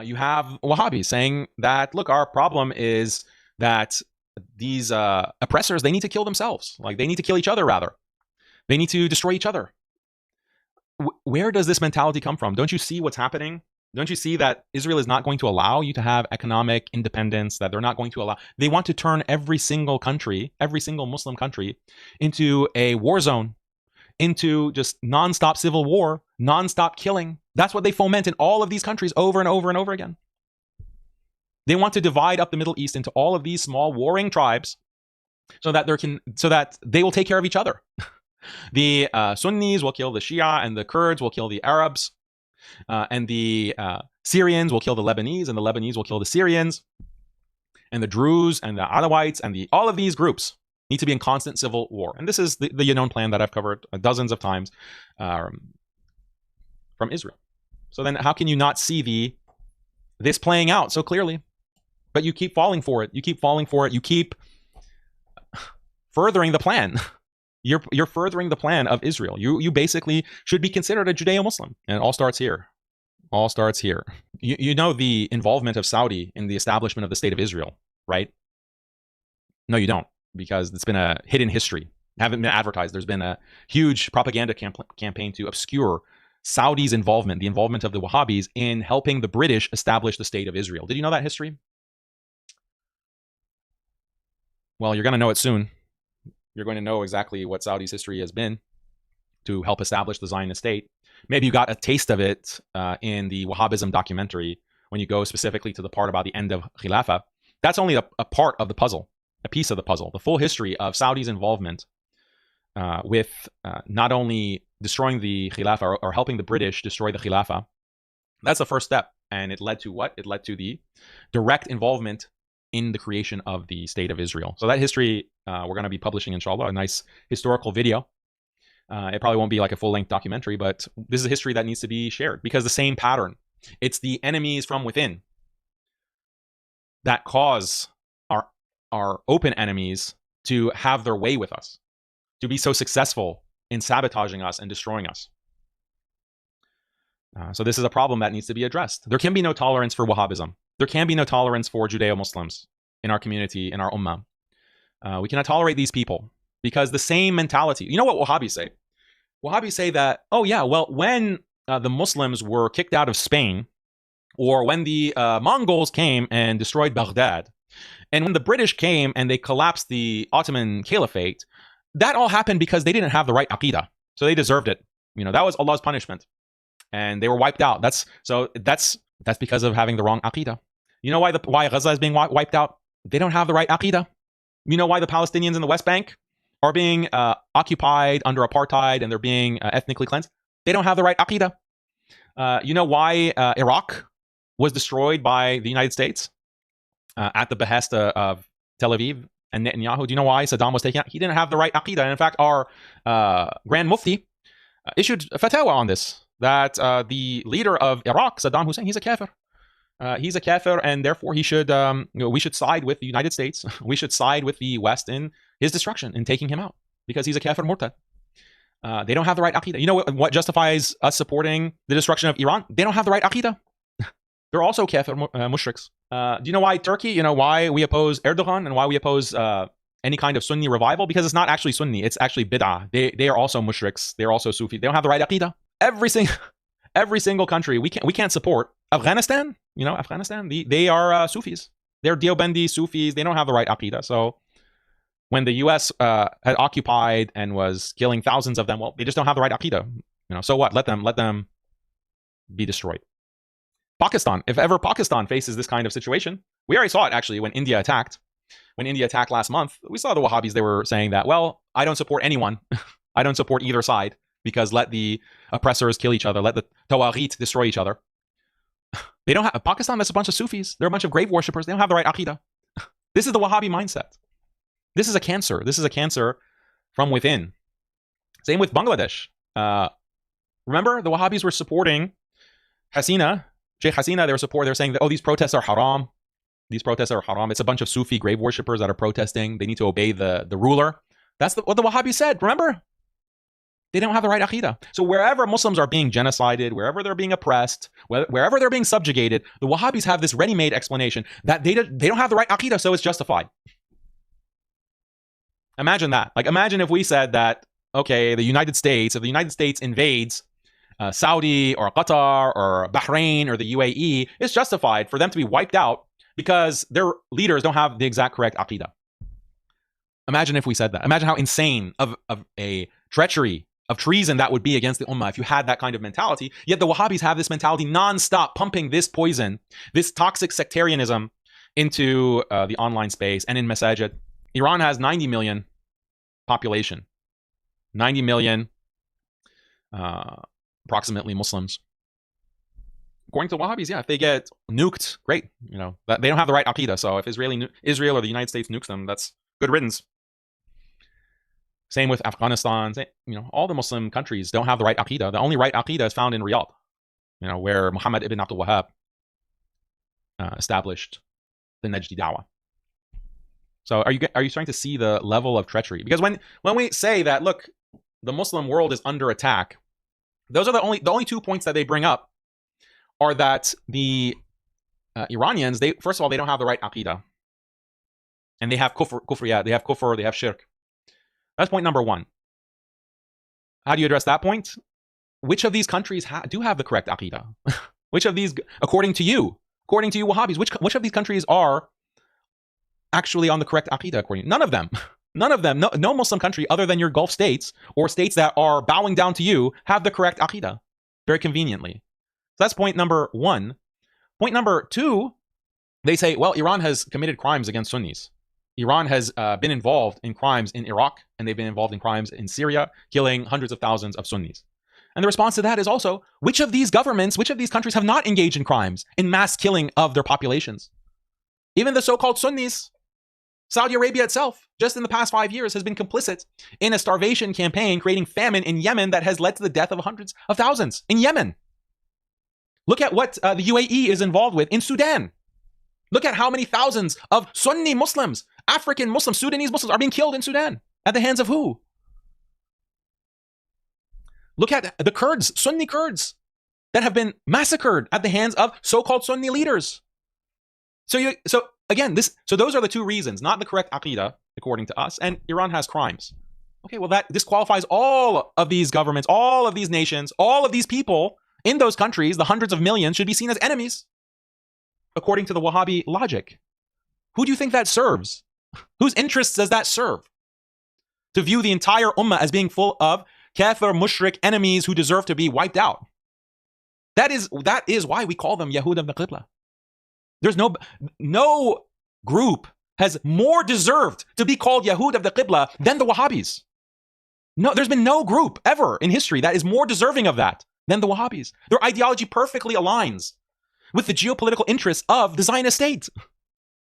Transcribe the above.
You have Wahhabis saying that, look, our problem is that these oppressors, they need to kill themselves. Like, they need to kill each other, rather. They need to destroy each other. Where does this mentality come from? Don't you see what's happening? Don't you see that Israel is not going to allow you to have economic independence, that they're not going to allow? They want to turn every single country, every single Muslim country, into a war zone, into just nonstop civil war, nonstop killing. That's what they foment in all of these countries over and over and over again. They want to divide up the Middle East into all of these small warring tribes so that they will take care of each other. The Sunnis will kill the Shia, and the Kurds will kill the Arabs, and the Syrians will kill the Lebanese, and the Lebanese will kill the Syrians, and the Druze and the Alawites, and all of these groups need to be in constant civil war. And this is the known plan that I've covered dozens of times from Israel. So then how can you not see this playing out so clearly? But you keep falling for it. You keep falling for it. You keep furthering the plan. You're furthering the plan of Israel. You basically should be considered a Judeo-Muslim. And it all starts here. All starts here. You know the involvement of Saudi in the establishment of the State of Israel, right? No, you don't, because it's been a hidden history. Haven't been advertised. There's been a huge propaganda campaign to obscure Saudi's involvement, the involvement of the Wahhabis in helping the British establish the State of Israel. Did you know that history? Well, you're going to know it soon. You're going to know exactly what Saudi's history has been to help establish the Zionist state. Maybe you got a taste of it in the Wahhabism documentary when you go specifically to the part about the end of Khilafah. That's only a part of the puzzle, a piece of the puzzle. The full history of Saudi's involvement with not only destroying the Khilafah or helping the British destroy the Khilafah, that's the first step. And it led to what? It led to the direct involvement in the creation of the State of Israel. So that history, we're going to be publishing, inshallah, a nice historical video. It probably won't be like a full-length documentary, but this is a history that needs to be shared because the same pattern. It's the enemies from within that cause our open enemies to have their way with us, to be so successful in sabotaging us and destroying us. So this is a problem that needs to be addressed. There can be no tolerance for Wahhabism. There can be no tolerance for Judeo-Muslims in our community, in our ummah. We cannot tolerate these people because the same mentality. You know what Wahhabis say? Wahhabis say that, oh yeah, well, when the Muslims were kicked out of Spain, or when the Mongols came and destroyed Baghdad, and when the British came and they collapsed the Ottoman Caliphate, that all happened because they didn't have the right aqidah. So they deserved it. You know, that was Allah's punishment. And they were wiped out. That's because of having the wrong aqidah. You know why Gaza is being wiped out? They don't have the right aqidah. You know why the Palestinians in the West Bank are being occupied under apartheid and they're being ethnically cleansed? They don't have the right aqidah. You know why Iraq was destroyed by the United States at the behest of Tel Aviv and Netanyahu? Do you know why Saddam was taken out? He didn't have the right aqidah. And in fact, our Grand Mufti issued a fatwa on this, that the leader of Iraq, Saddam Hussein, he's a kafir. He's a kafir, and therefore he should. We should side with the United States. We should side with the West in his destruction, in taking him out, because he's a kafir murtad. They don't have the right aqidah. You know what justifies us supporting the destruction of Iran? They don't have the right aqidah. They're also kafir mushriks. Do you know why Turkey? You know why we oppose Erdogan and why we oppose any kind of Sunni revival? Because it's not actually Sunni. It's actually bid'ah. They are also mushriks. They're also Sufi. They don't have the right aqidah. Every single country we can't support. Afghanistan, you know, Afghanistan, they are Sufis. They're Deobandi Sufis. They don't have the right aqidah. So when the U.S. had occupied and was killing thousands of them, well, they just don't have the right aqidah. You know, so what? Let them be destroyed. Pakistan, if ever Pakistan faces this kind of situation, we already saw it actually when India attacked. When India attacked last month, we saw the Wahhabis. They were saying that, well, I don't support anyone. I don't support either side, because let the oppressors kill each other. Let the Tawaghit destroy each other. They don't have Pakistan. That's a bunch of Sufis. They're a bunch of grave worshippers. They don't have the right aqidah. This is the Wahhabi mindset. This is a cancer. This is a cancer from within. Same with Bangladesh. Remember, the Wahhabis were supporting Hasina, Sheikh Hasina. They were saying that, oh, these protests are haram. These protests are haram. It's a bunch of Sufi grave worshippers that are protesting. They need to obey the ruler. That's what the Wahhabis said. Remember? They don't have the right aqidah. So wherever Muslims are being genocided, wherever they're being oppressed, wherever they're being subjugated, the Wahhabis have this ready-made explanation that they don't have the right aqidah, so it's justified. Imagine that. Like, imagine if we said that, okay, if the United States invades Saudi or Qatar or Bahrain or the UAE, it's justified for them to be wiped out because their leaders don't have the exact correct aqidah. Imagine if we said that. Imagine how insane of a treachery, of treason that would be against the ummah if you had that kind of mentality. Yet the Wahhabis have this mentality non-stop, pumping this poison, this toxic sectarianism into the online space and in masajid. Iran has 90 million population. 90 million approximately Muslims. According to Wahhabis, yeah, if they get nuked, great. You know, they don't have the right aqidah. So if Israel or the United States nukes them, that's good riddance. Same with Afghanistan. You know, all the Muslim countries don't have the right aqidah. The only right aqidah is found in Riyadh, you know, where Muhammad ibn Abdul Wahhab established the Najdi Dawah. So are you starting to see the level of treachery? Because when we say that, look, the Muslim world is under attack, those are the only 2 points that they bring up are that the Iranians, first of all, they don't have the right aqidah, and they have kufriyat, they have kufr, they have shirk. That's point number one. How do you address that point? Which of these countries do have the correct aqidah? Which of these, according to you Wahhabis, which of these countries are actually on the correct aqidah? None of them. None of them. No Muslim country other than your Gulf states or states that are bowing down to you have the correct aqidah, very conveniently. So that's point number one. Point number two, they say, well, Iran has committed crimes against Sunnis. Iran has been involved in crimes in Iraq, and they've been involved in crimes in Syria, killing hundreds of thousands of Sunnis. And the response to that is also, which of these governments, which of these countries have not engaged in crimes, in mass killing of their populations? Even the so-called Sunnis, Saudi Arabia itself, just in the past 5 years, has been complicit in a starvation campaign, creating famine in Yemen that has led to the death of hundreds of thousands in Yemen. Look at what the UAE is involved with in Sudan. Look at how many thousands of Sunni Muslims, African Muslims, Sudanese Muslims are being killed in Sudan. At the hands of who? Look at the Kurds, Sunni Kurds, that have been massacred at the hands of so-called Sunni leaders. So those are the two reasons, not the correct aqidah, according to us, and Iran has crimes. Okay, well, that disqualifies all of these governments, all of these nations, all of these people in those countries, the hundreds of millions, should be seen as enemies, according to the Wahhabi logic. Who do you think that serves? Whose interests does that serve? To view the entire ummah as being full of kafir, mushrik enemies who deserve to be wiped out. That is why we call them Yahud of the Qibla. There's no group has more deserved to be called Yahud of the Qibla than the Wahhabis. No, there's been no group ever in history that is more deserving of that than the Wahhabis. Their ideology perfectly aligns with the geopolitical interests of the Zionist state.